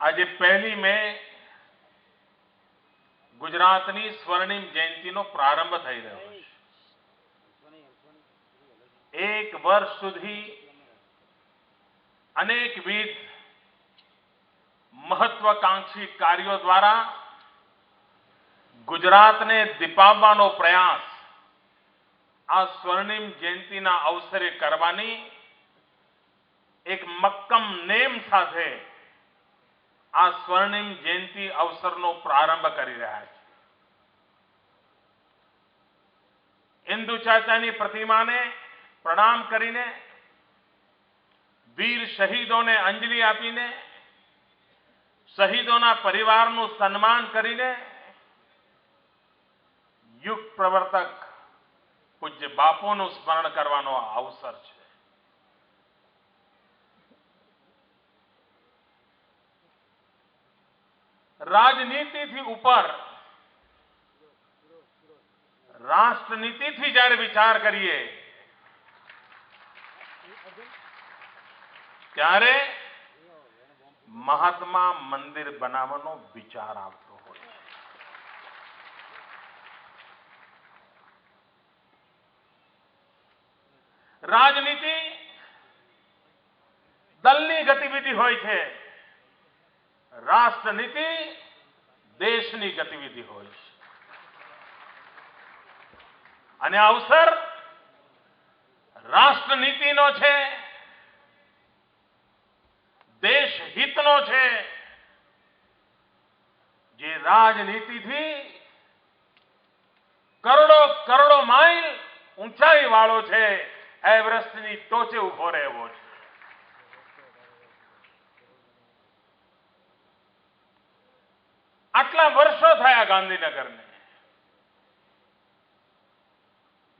આજે 1 મે ગુજરાતની સ્વર્ણિમ જયંતિનો પ્રારંભ થઈ રહ્યો છે। 1 વર્ષ સુધી અનેકવિધ મહત્વાકાંક્ષી કાર્યો દ્વારા ગુજરાતને દીપાવવાનો પ્રયાસ આ સ્વર્ણિમ જયંતિના અવસરે કરવાની એક મક્કમ નેમ સાથે આ સ્વર્ણિમ જયંતિ અવસરનો પ્રારંભ કરી રહ્યા છે। ઇન્દુ ચાચાની પ્રતિમાને પ્રણામ કરીને, વીર શહીદોને અંજલિ આપીને, શહીદોના પરિવારનું સન્માન કરીને યુગ પ્રવર્તક પૂજ્ય બાપુનું સ્મરણ કરવાનો આ અવસર છે। રાજનીતિથી ઉપર રાષ્ટ્રનીતિથી જ્યારે વિચાર કરીએ ત્યારે મહાત્મા મંદિર બનાવવાનો વિચાર આવતો હોય છે। રાજનીતિ દલની ગતિવિધિ હોય છે, રાષ્ટ્રનીતિ દેશની ગતિવિધિ હોય છે। અને આ અવસર રાષ્ટ્રનીતિનો છે, દેશહિતનો છે, જે રાજનીતિથી કરોડો માઇલ ઊંચાઈ વાળો છે, એવરેસ્ટની ટોચે ઉભો રહેવો છે। આટલા વર્ષો થયા ગાંધીનગરને,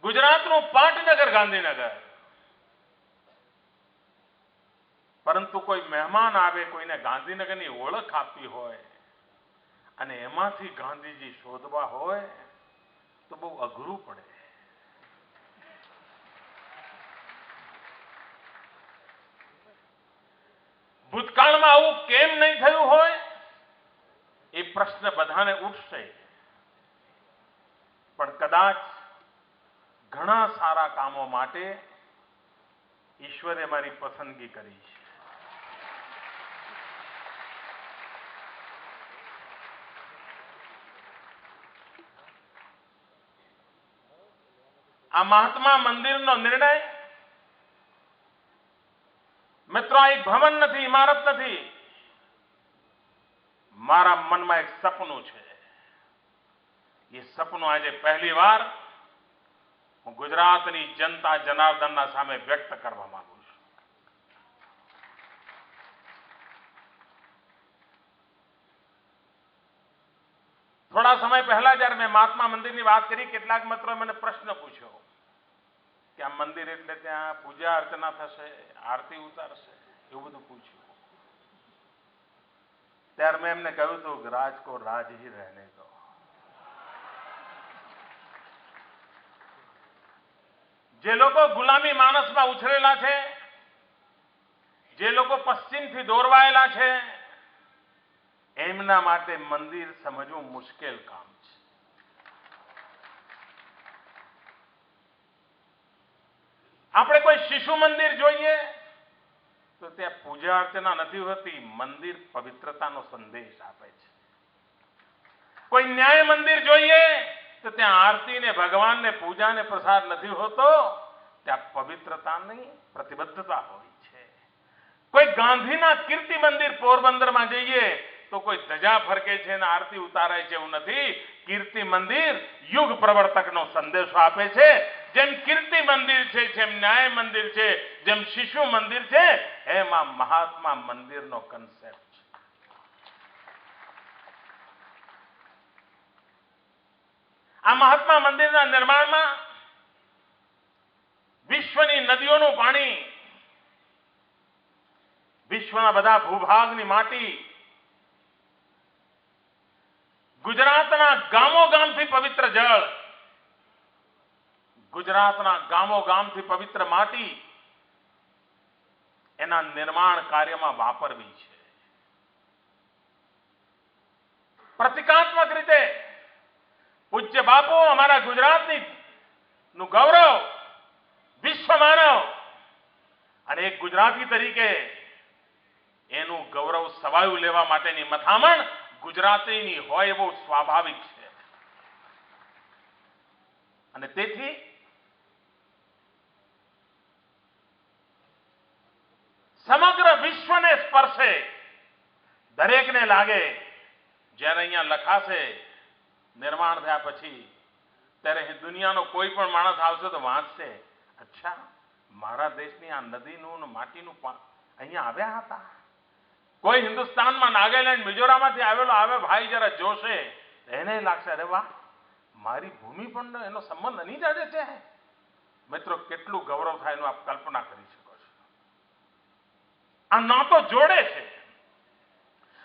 ગુજરાતનું પાટનગર ગાંધીનગર, પરંતુ કોઈ મહેમાન આવે, કોઈને ગાંધીનગરની ઓળખ આપવી હોય અને એમાંથી ગાંધીજી શોધવા હોય તો બહુ અઘરું પડે। ભૂતકાળમાં આવું કેમ નહીં થયું હોય એ પ્રશ્ન બધાને ઉઠશે, પણ કદાચ ઘણા સારા કામો માટે ઈશ્વરે મારી પસંદગી કરી છે। આ મહાત્મા મંદિરનો નિર્ણય મિત્રો આ એક ભવન નથી, ઇમારત નથી, મારા મનમાં એક સપનું છે। એ સપનું આજે પહેલી વાર હું ગુજરાતની જનતા જનાર્દનના સામે વ્યક્ત કરવા માંગુ છું। થોડા સમય પહેલા જ્યારે મેં મહાત્મા મંદિરની વાત કરી, કેટલાક મિત્રોએ મને પ્રશ્ન પૂછ્યો કે આ મંદિર એટલે ત્યાં પૂજા અર્ચના થશે, આરતી ઉતારશે, એવું બધું પૂછ્યું। ત્યારે મેં એમને કહ્યું હતું કે રાજ કો રાજ ही रहने दो। જે લોકો ગુલામી માનસમાં ઉછરેલા છે, જે લોકો પશ્ચિમથી દોરવાયેલા છે, એમના માટે મંદિર સમજવું મુશ્કેલ કામ છે। આપણે કોઈ શિશુ મંદિર જોઈએ તો ત્યાં પૂજા અર્ચના નથી હોતી, મંદિર પવિત્રતાનો સંદેશ આપે છે। કોઈ ન્યાય મંદિર જોઈએ તો ત્યાં આરતી ને ભગવાનને પૂજા ને પ્રસાદ નથી હોતો, ત્યાં પવિત્રતાની પ્રતિબદ્ધતા હોય છે। કોઈ ગાંધીના કીર્તિ મંદિર પોરબંદરમાં જઈએ તો કોઈ ધજા ફરકે છે અને આરતી ઉતારે છે એવું નથી। કીર્તિ મંદિર યુગ પ્રવર્તકનો સંદેશો આપે છે। જેમ કીર્તિ મંદિર છે, જેમ ન્યાય મંદિર છે, જેમ શિશુ મંદિર છે, એમ આ મહાત્મા મંદિરનો કન્સેપ્ટ છે। આ મહાત્મા મંદિરના નિર્માણમાં વિશ્વની નદીઓનું પાણી, વિશ્વના બધા ભૂભાગની માટી, ગુજરાતના ગામોગામથી પવિત્ર જળ, ગુજરાતના ગામોગામથી પવિત્ર માટી એના નિર્માણ કાર્યમાં વાપરવી છે। પ્રતિકાત્મક રીતે પૂજ્ય બાપુ અમારા ગુજરાતની નું ગૌરવ, વિશ્વ માનવ અને એક ગુજરાતી તરીકે એનું ગૌરવ સવાયું લેવા માટેની મથામણ ગુજરાતીની હોય એવું સ્વાભાવિક છે. અને તેથી સમગ્ર વિશ્વને સ્પર્શે, દરેકને લાગે જ્યારે અહીંયા લખાશે નિર્માણ થયા પછી, ત્યારે દુનિયાનો કોઈ પણ માણસ આવશે તો વાંચશે, અચ્છા મારા દેશની આ નદીનું માટીનું અહીંયા આવ્યા હતા. કોઈ હિન્દુસ્તાનમાં નાગાલેન્ડ મિઝોરામમાંથી આવેલો આવે ભાઈ જરા જોશે એને લાગશે અરે વાહ મારી ભૂમિ પણ એનો સંબંધ નહીં જાણે છે. મિત્રો કેટલું ગૌરવ થાય એનું આપ કલ્પના કરી શકો છો. આ નાતો જોડે છે.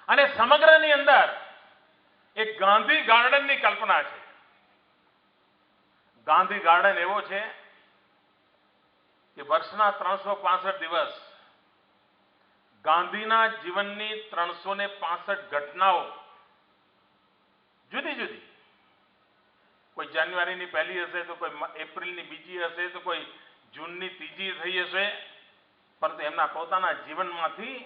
અને સમગ્રની અંદર એક ગાંધી ગાર્ડનની કલ્પના છે. ગાંધી ગાર્ડન એવો છે કે વર્ષના 365 દિવસ ગાંધીના જીવનની 365 ઘટનાઓ જુદી જુદી, કોઈ જાન્યુઆરીની પહેલી હશે તો કોઈ એપ્રિલની બીજી હશે તો કોઈ જૂનની ત્રીજી થઈ હશે, પરંતુ એમના પોતાના જીવનમાંથી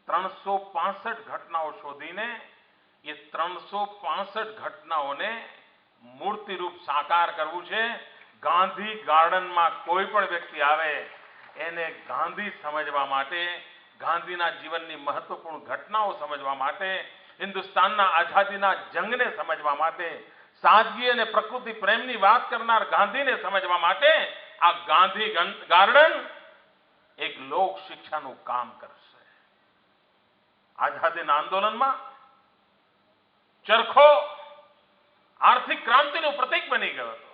365 ઘટનાઓ શોધીને એ 365 ઘટનાઓને મૂર્તિરૂપ સાકાર કરવું છે. ગાંધી ગાર્ડનમાં કોઈ પણ વ્યક્તિ આવે એને ગાંધી સમજવા માટે, ગાંધીના જીવનની મહત્વપૂર્ણ ઘટનાઓ સમજવા માટે, હિન્દુસ્તાનના આઝાદીના જંગને સમજવા માટે, સાદગી અને પ્રકૃતિ પ્રેમની વાત કરનાર ગાંધીને સમજવા માટે આ ગાંધી ગાર્ડન એક લોક શિક્ષાનું કામ કરશે. આઝાદીના આંદોલનમાં ચરખો આર્થિક ક્રાંતિનું પ્રતીક બની ગયો હતો.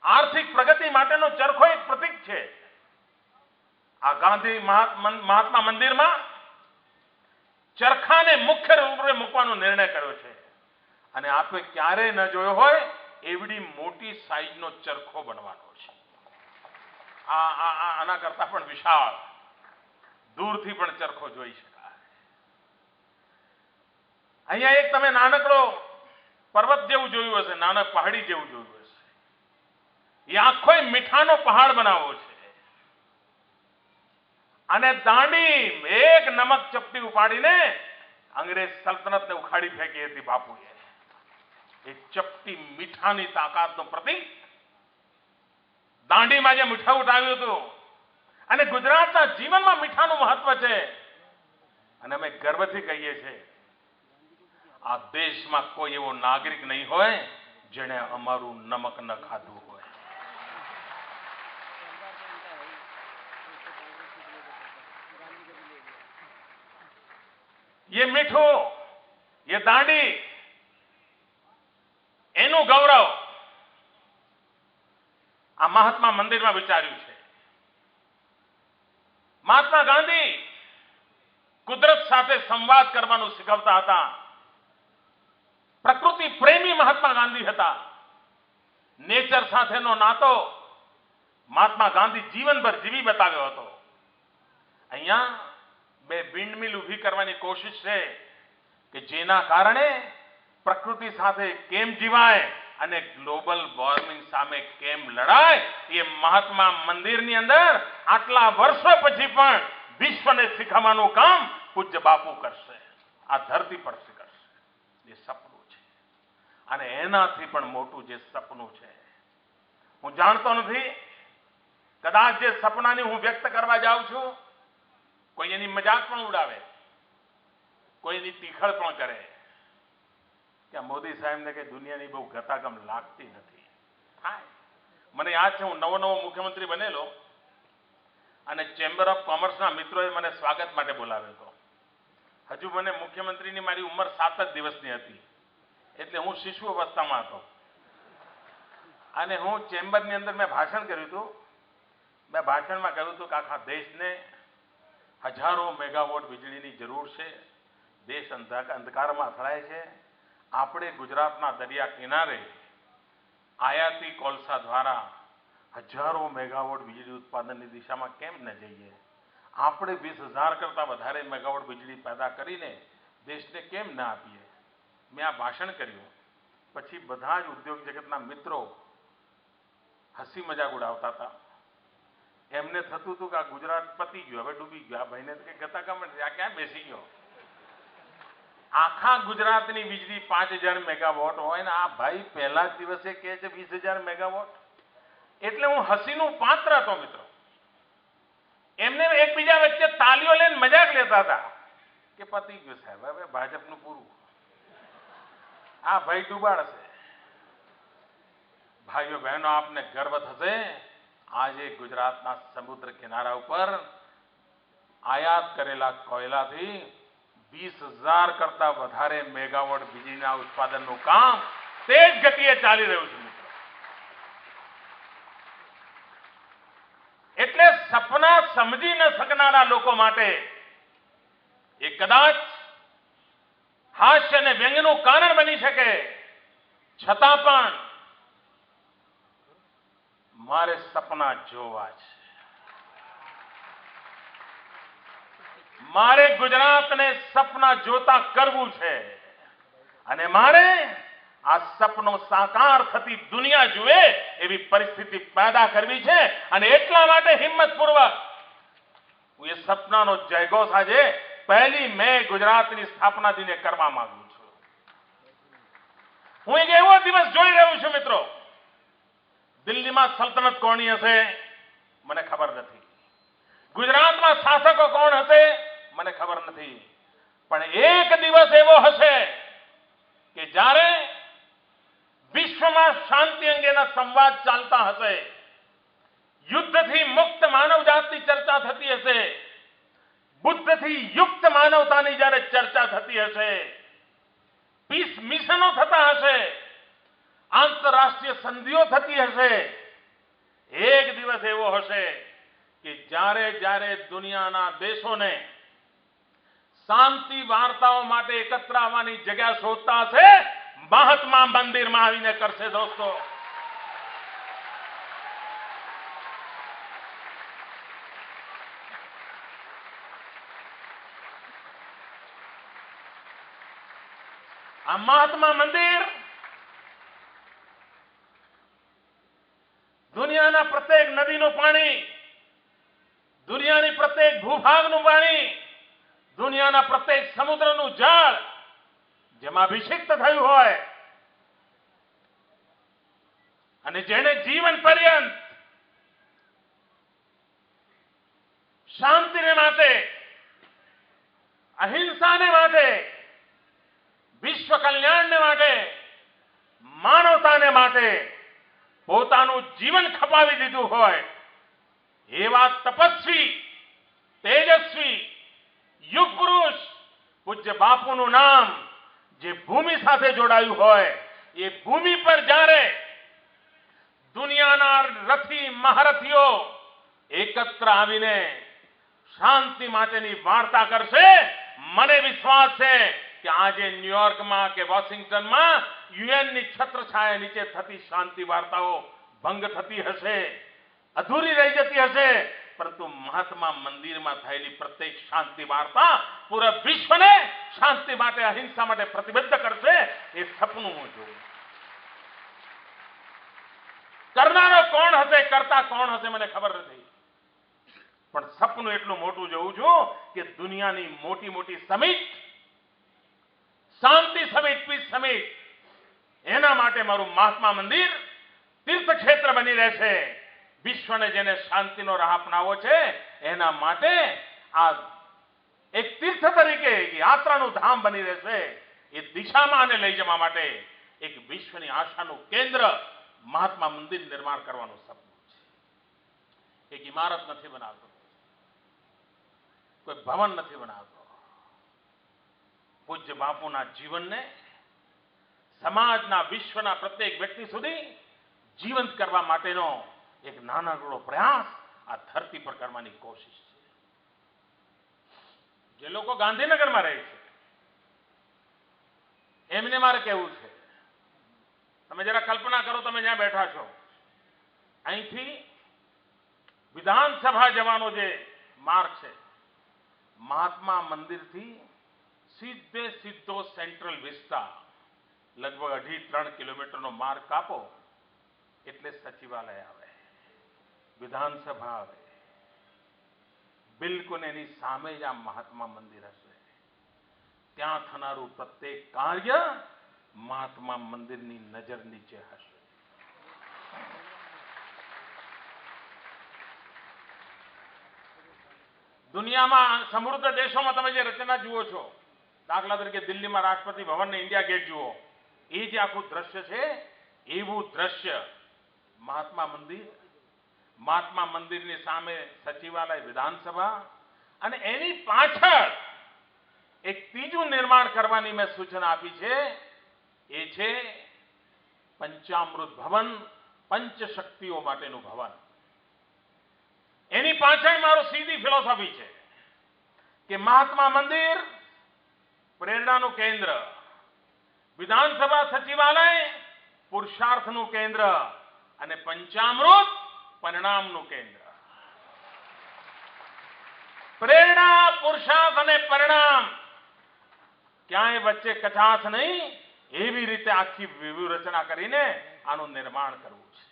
આર્થિક પ્રગતિ માટેનો ચરખો એક પ્રતીક છે. આ ગાંધી મહાત્મા મંદિરમાં ચરખાને મુખ્ય રૂપે મૂકવાનો નિર્ણય કર્યો છે. અને આપે ક્યારેય ન જોયો હોય એવડી મોટી સાઈઝનો ચરખો બનવાનો છે. આના કરતા પણ વિશાળ, દૂરથી પણ ચરખો જોઈ શકાય. અહીંયા એક તમે નાનકડો પર્વત જેવું જોયું હશે, નાનક પહાડી જેવું જોયું હશે. એ આખો મીઠાનો પહાડ બનાવવો છે. અને દાંડી એક નમક ચપટી ઉપાડીને અંગ્રેજ સલ્તનતને ઉખાડી ફેંકી હતી બાપુએ. એ ચપટી મીઠાની તાકાતનું પ્રતીક દાંડીમાં જે મીઠા ઉઠાવ્યું હતું. અને ગુજરાતના જીવનમાં મીઠાનું મહત્વ છે. અને અમે ગર્વથી કહીએ છીએ આ દેશમાં કોઈ એવો નાગરિક નહીં હોય જેણે અમારું નમક ન ખાધું હોય. ये मीठो, ये दांडी, એનું ગૌરવ આ મહાત્મા મંદિરમાં વિચાર્યું છે. મહાત્મા ગાંધી કુદરત સાથે સંવાદ કરવાનું શીખવતા હતા. પ્રકૃતિ પ્રેમી મહાત્મા ગાંધી હતા. નેચર સાથેનો નાતો મહાત્મા ગાંધી જીવનભર જીવી બતાવ્યો હતો. અહીંયા બે વિન્ડમિલ ઊભી કરવાની કોશિશ છે કે જેના કારણે પ્રકૃતિ સાથે કેમ જીવાય અને ગ્લોબલ વોર્મિંગ સામે કેમ લડાય. એ મહાત્મા મંદિરની અંદર આટલા વર્ષો પછી પણ વિશ્વને શીખવવાનું કામ પૂજ્ય બાપુ કરશે. આ ધરતી પર કરશે. એ સપનું છે. અને એનાથી પણ મોટું જે સપનું છે, હું જાણતો નથી, કદાચ જે સપનાની હું વ્યક્ત કરવા જાઉં છું કોઈ એની મજાક પણ ઉડાવે, કોઈ એની તીખળ પણ કરે કે મોદી સાહેબને કે દુનિયાની બહુ ગતાગમ લાગતી નથી. થાય. મને યાદ છે હું નવો મુખ્યમંત્રી બનેલો અને ચેમ્બર ઓફ કોમર્સના મિત્રોએ મને સ્વાગત માટે બોલાવ્યો હતો. હજુ મને મુખ્યમંત્રીની મારી ઉંમર 7 જ દિવસની હતી, એટલે હું શિશુ અવસ્થામાં હતો. અને હું ચેમ્બરની અંદર મેં ભાષણ કર્યું હતું. મેં ભાષણમાં કહ્યું હતું કે આખા દેશને હજારો મેગાવોટ વીજળીની જરૂર છે. દેશ અંધકારમાં અથડાય છે. આપણે ગુજરાતના દરિયા કિનારે આયાતી કોલસા દ્વારા હજારો મેગાવોટ વીજળી ઉત્પાદનની દિશામાં કેમ ન જઈએ? આપણે 20,000 કરતાં વધારે મેગાવોટ વીજળી પેદા કરીને દેશને કેમ ના આપીએ? મેં આ ભાષણ કર્યું પછી બધા જ ઉદ્યોગ જગતના મિત્રો હસી મજાક ઉડાવતા હતા. એમને થતું હતું કે આ ગુજરાત પતી ગયું, હવે ડૂબી ગયું. આ ભાઈને તો કંઈ ગતાકામ નથી, આ ક્યાં બેસી ગયો? આખા ગુજરાતની વીજળી 5000 મેગાવોટ હોય ને આ ભાઈ પહેલા જ દિવસે કહે છે 20000 મેગાવોટ. એટલે હું હસીનું પાત્ર હતો મિત્રો. એમને એકબીજા વચ્ચે તાલીઓ લઈને મજાક લેતા હતા કે પતી ગયું સાહેબ, હવે ભાજપનું પૂરું, આ ભાઈ ડૂબાડશે. ભાઈઓ બહેનો, આપને ગર્વ થશે, આજે ગુજરાતના સમુદ્ર કિનારા ઉપર આયાત કરેલા કોયલાથી 20000 કરતા વધારે મેગાવોટ વીજળીના ઉત્પાદનનું કામ તેજ ગતિએ ચાલી રહ્યું છે મિત્રો. એટલે સપના સમજી ન શકનારા લોકો માટે એ કદાચ હાસ્ય અને વ્યંગનું કારણ બની શકે, છતાં પણ મારે સપના જોવા છે. મારે ગુજરાતને સપના જોતા કરવું છે અને મારે આ સપનો સાકાર થતી દુનિયા જુએ એવી પરિસ્થિતિ પેદા કરવી છે. અને એટલા માટે હિંમતપૂર્વક હું એ સપનાનો જયઘોષ આજે 1 મે ગુજરાતની સ્થાપના દિને કરવા માંગુ છું. હું એક એવો દિવસ જોઈ રહ્યો છું મિત્રો, દિલ્હીમાં સલ્તનત કોની હશે મને ખબર નથી, ગુજરાતમાં શાસકો કોણ હશે મને ખબર નથી, પણ એક દિવસ એવો હશે કે જ્યારે વિશ્વમાં શાંતિ અંગેના સંવાદ ચાલતા હશે, યુદ્ધથી મુક્ત માનવજાતની ચર્ચા થતી હશે, બુદ્ધથી યુક્ત માનવતાની જ્યારે ચર્ચા થતી હશે, પીસ મિશનો થતા હશે, આંતરરાષ્ટ્રીય સંધિઓ થતી હશે, એક દિવસ એવો હશે કે જ્યારે જ્યારે દુનિયાના દેશોને શાંતિ વાર્તાઓ માટે એકત્ર આવવાની જગ્યા શોધતા હશે, મહાત્મા મંદિરમાં આવીને કરશે. દોસ્તો, આ મહાત્મા મંદિર દુનિયાના પ્રત્યેક નદીનું પાણી, દુનિયાની પ્રત્યેક ભૂભાગનું પાણી, દુનિયાના પ્રત્યેક સમુદ્રનું જળ જેમાં અભિષિક્ત થયું હોય અને જેને જીવન પર્યંત શાંતિને માટે, અહિંસાને માટે, વિશ્વ કલ્યાણને માટે, માનવતાને માટે પોતાનું જીવન ખપાવી દીધું હોય એવા તપસ્વી, તેજસ્વી, યુગ પુરુષ પૂજ્ય બાપુનું નામ જે ભૂમિ સાથે જોડાયું હોય, એ ભૂમિ પર જ્યારે દુનિયાના રથી મહારથીઓ એકત્ર આવીને શાંતિ માટેની વાર્તા કરશે, મને વિશ્વાસ છે કે આજે ન્યુયોર્કમાં કે વોશિંગ્ટનમાં યુએનની છત્રછાયા નીચે થતી શાંતિ વાર્તાઓ ભંગ થતી હશે, અધૂરી રહી જતી હશે, પરંતુ મહાત્મા મંદિરમાં થયેલી પ્રત્યેક શાંતિ વાર્તા પૂરા વિશ્વને શાંતિ માટે, અહિંસા માટે પ્રતિબદ્ધ કરશે. એ સપનું હું જોઉં. કરનારો કોણ હશે, કરતા કોણ હશે મને ખબર નથી, પણ સપનું એટલું મોટું જોઉં છું કે દુનિયાની મોટી મોટી સમિટ, શાંતિ સમિટ, પીસ સમિટ, એના માટે મારું મહાત્મા મંદિર તીર્થક્ષેત્ર બની રહેશે. વિશ્વને જેને શાંતિનો રાહ અપનાવો છે એના માટે આ એક તીર્થ તરીકે યાત્રાનું ધામ બની રહેશે. એ દિશામાં આને લઈ જવા માટે એક વિશ્વની આશાનું કેન્દ્ર મહાત્મા મંદિર નિર્માણ કરવાનું સપનું છે. એક ઇમારત નથી બનાવતો, કોઈ ભવન નથી બનાવતો, પૂજ્ય બાપુના જીવનને સમાજના, વિશ્વના પ્રત્યેક વ્યક્તિ સુધી જીવંત કરવા માટેનો એક નાનકડો પ્રયાસ આ ધરતી પર કરવાની કોશિશ છે. જે લોકો ગાંધીનગરમાં રહે છે એમને મારે કહેવું છે, તમે જરા કલ્પના કરો, તમે જ્યાં બેઠા છો, અહીંથી વિધાનસભા જવાનો જે માર્ગ છે, મહાત્મા મંદિરથી સીધે સીધો સેન્ટ્રલ વિસ્તા લગભગ 2.5-3 કિલોમીટરનો માર્ગ કાપો એટલે સચિવાલય આવે, વિધાનસભા આવે, બિલકુલ એની સામે જ આ મહાત્મા મંદિર હશે. ત્યાં થનારું પ્રત્યેક કાર્ય મહાત્મા મંદિરની નજર નીચે હશે. દુનિયામાં સમૃદ્ધ દેશોમાં તમે જે રચના જુઓ છો, દાખલા તરીકે દિલ્હીમાં રાષ્ટ્રપતિ ભવન ને ઇન્ડિયા ગેટ જુઓ, એ જે આખું દ્રશ્ય છે એવું દ્રશ્ય મહાત્મા મંદિરની સામે સચિવાલય, વિધાનસભા અને એની પાછળ એક ત્રીજું નિર્માણ કરવાની મેં સૂચના આપી છે. એ છે પંચામૃત ભવન, પંચશક્તિઓ માટેનું ભવન. એની પાછળ મારું સીધી ફિલોસોફી છે કે મહાત્મા મંદિર પ્રેરણાનું કેન્દ્ર, વિધાનસભા સચિવાલય પુરુષાર્થનું કેન્દ્ર અને પંચામૃત પરિણામનું કેન્દ્ર. પ્રેરણા, પુરુષાર્થ અને પરિણામ ક્યાંય વચ્ચે કચાશ નહીં, એવી રીતે આખી વ્યૂહરચના કરીને આનું નિર્માણ કરવું છે.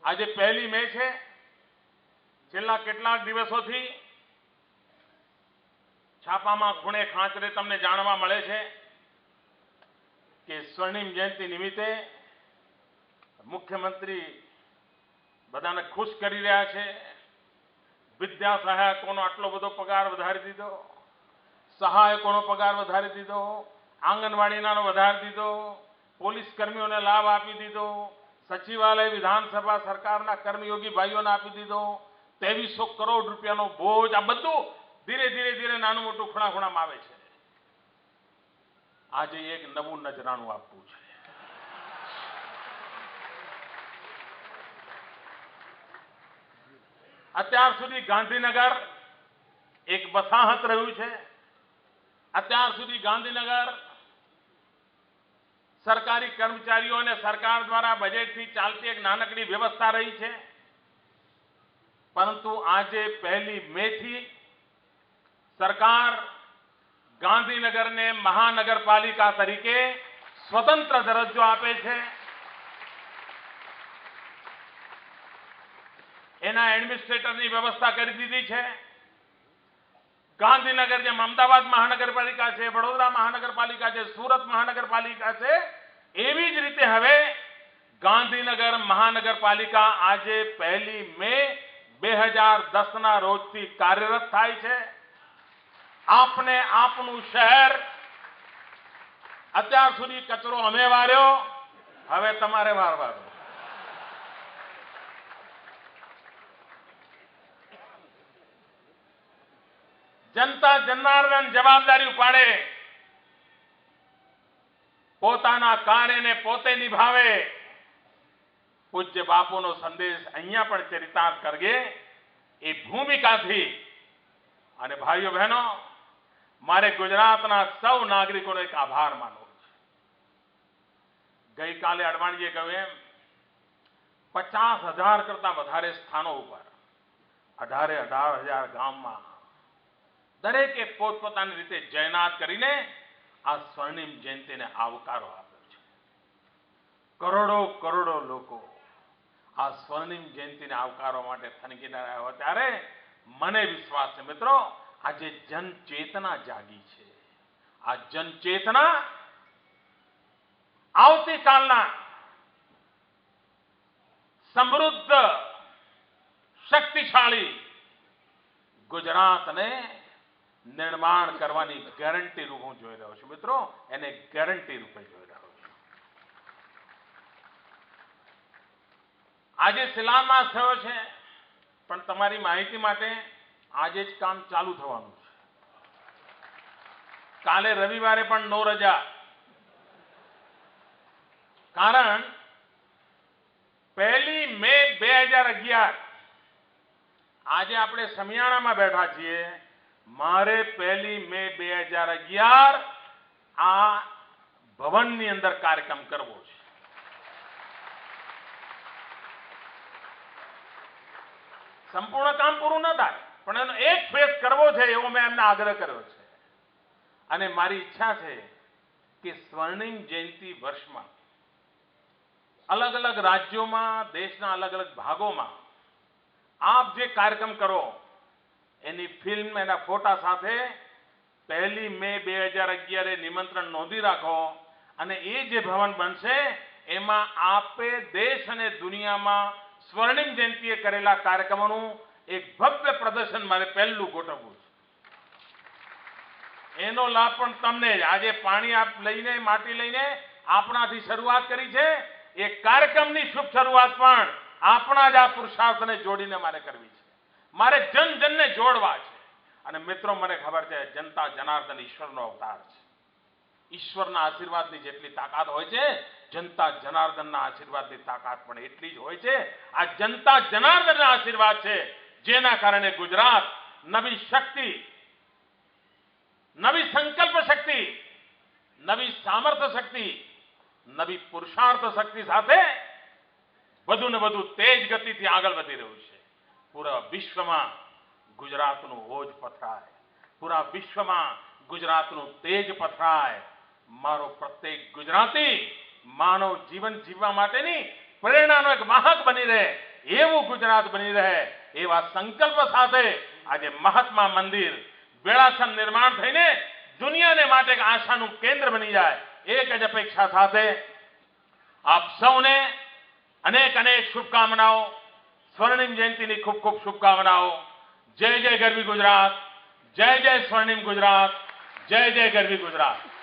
આજે 1 મે છે. છેલ્લા કેટલાક દિવસોથી છાપામાં ખૂણે ખાંચરે તમને જાણવા મળે છે કે સ્વર્ણિમ જયંતિ નિમિત્તે મુખ્યમંત્રી બધાને ખુશ કરી રહ્યા છે. વિદ્યા સહાયકોનો આટલો બધો પગાર વધારી દીધો, સહાયકોનો પગાર વધારી દીધો, આંગણવાડીનાનો વધારી દીધો, પોલીસ કર્મીઓને લાભ આપી દીધો, સચિવાલય, વિધાનસભા, સરકારના કર્મયોગી ભાઈઓને આપી દીધો, 2300 કરોડ રૂપિયાનો બોજ. આ બધું ધીરે ધીરે નાનું મોટું ખૂણામાં આવે છે. આજે એક નવું નજરાણું આપવું છે. અત્યાર સુધી ગાંધીનગર એક વસાહત રહ્યું છે. અત્યાર સુધી ગાંધીનગર સરકારી કર્મચારીઓ અને સરકાર દ્વારા બજેટથી ચાલતી એક નાનકડી વ્યવસ્થા રહી છે. પરંતુ આજે 1 મે થી સરકાર ગાંધીનગરને મહાનગરપાલિકા તરીકે સ્વતંત્ર દરજ્જો આપે છે. એના એડમિનિસ્ટ્રેટરની વ્યવસ્થા કરી દીધી છે. ગાંધીનગર જેમ અમદાવાદ મહાનગરપાલિકા છે, વડોદરા મહાનગરપાલિકા છે, સુરત મહાનગરપાલિકા છે, એવી જ રીતે હવે ગાંધીનગર મહાનગરપાલિકા આજે 1 મે 2010ના રોજથી કાર્યરત થાય છે. આપને આપનું શહેર, અત્યાર સુધી કચરો અમે વાર્યો, હવે તમારે વારવાનો. જનતા જનાર્દન જવાબદારી ઉપાડે, પોતાના કાર્યને પોતે નિભાવે. પૂજ્ય બાપુનો સંદેશ અહીંયા પણ ચરિતાર્થ કરગે એ ભૂમિકાથી. અને ભાઈઓ બહેનો, મારે ગુજરાતના સૌ નાગરિકોનો એક આભાર માનવો છે. ગઈકાલે અડવાણીએ કહ્યું એમ 50,000 કરતા વધારે સ્થાનો ઉપર 18,000 ગામમાં દરેકે પોતપોતાની રીતે જયનાટ કરીને આ સ્વર્ણિમ જયંતિને આવકારો આપ્યો છે. કરોડો લોકો આ સ્વર્ણિમ જયંતિને આવકારવા માટે થનગી રહ્યા હોય ત્યારે મને વિશ્વાસ છે મિત્રો, આજે જનચેતના જાગી છે. આ જનચેતના આવતીકાલના સમૃદ્ધ, શક્તિશાળી ગુજરાતને નિર્માણ કરવાની ગેરંટી રૂપ હું જોઈ રહ્યો છું. મિત્રો, એને ગેરંટી રૂપે જોઈ રહ્યો છું. આજે શિલાન્યાસ થયો છે, પણ તમારી માહિતી માટે આજે જ કામ ચાલુ થવાનું છે. કાલે રવિવારે પણ નો રજા. કારણ 1 મે 2011 આજે આપણે સમિયાણામાં બેઠા છીએ. મારે 1 મે 2011 આ ભવનની અંદર કાર્યક્રમ કરવો છે. સંપૂર્ણ કામ પૂરું ન થાય, પણ એનો એક ફેઝ કરવો છે એવો મેં એમને આગ્રહ કર્યો છે. અને મારી ઈચ્છા છે કે સ્વર્ણિમ જયંતિ વર્ષમાં અલગ અલગ રાજ્યોમાં, દેશના અલગ અલગ ભાગોમાં આપ જે કાર્યક્રમ કરો એની ફિલ્મ, એના ફોટા સાથે 1 મે 2011 નિમંત્રણ નોંધી રાખો અને એ જે ભવન બનશે એમાં આપે દેશ અને દુનિયામાં સ્વર્ણિમ જયંતિએ કરેલા કાર્યક્રમોનું એક ભવ્ય પ્રદર્શન મારે પહેલું ગોઠવવું છે. એનો લાભ પણ તમને જ. આજે પાણી આપ લઈને, માટી લઈને આપણાથી શરૂઆત કરી છે. એ કાર્યક્રમની શુભ શરૂઆત પણ આપણા જ આ પુરુષાર્થને જોડીને મારે કરવી છે. મારે જન જનને જોડવા છે. અને મિત્રો, મને ખબર છે જનતા જનાર્દન ઈશ્વરનો અવતાર છે. ઈશ્વરના આશીર્વાદની જેટલી તાકાત હોય છે, જનતા જનાર્દનના આશીર્વાદની તાકાત પણ એટલી જ હોય છે. આ જનતા જનાર્દનના આશીર્વાદ છે જેના કારણે ગુજરાત નવી શક્તિ, નવી સંકલ્પ શક્તિ, નવી સામર્થ્ય શક્તિ, નવી પુરુષાર્થ શક્તિ સાથે વધુ ને વધુ તેજ ગતિથી આગળ વધી રહ્યું છે. પૂરા વિશ્વમાં ગુજરાતનું ઓજ પથરાય, પૂરા વિશ્વમાં ગુજરાતનું તેજ પથરાય. મારો પ્રત્યેક ગુજરાતી માનવ જીવન જીવવા માટેની પ્રેરણાનો એક વાહક બની રહે, એવું ગુજરાત બની રહે, એવા સંકલ્પ સાથે આજે મહાત્મા મંદિર વેળાસર નિર્માણ થઈને દુનિયાને માટે એક આશાનું કેન્દ્ર બની જાય, એક જ અપેક્ષા સાથે આપ સૌને અનેક અનેક શુભકામનાઓ. સ્વર્ણિમ જયંતિની ખૂબ ખૂબ શુભકામનાઓ. જય જય ગરવી ગુજરાત, જય જય સ્વર્ણિમ ગુજરાત, જય જય ગરવી ગુજરાત.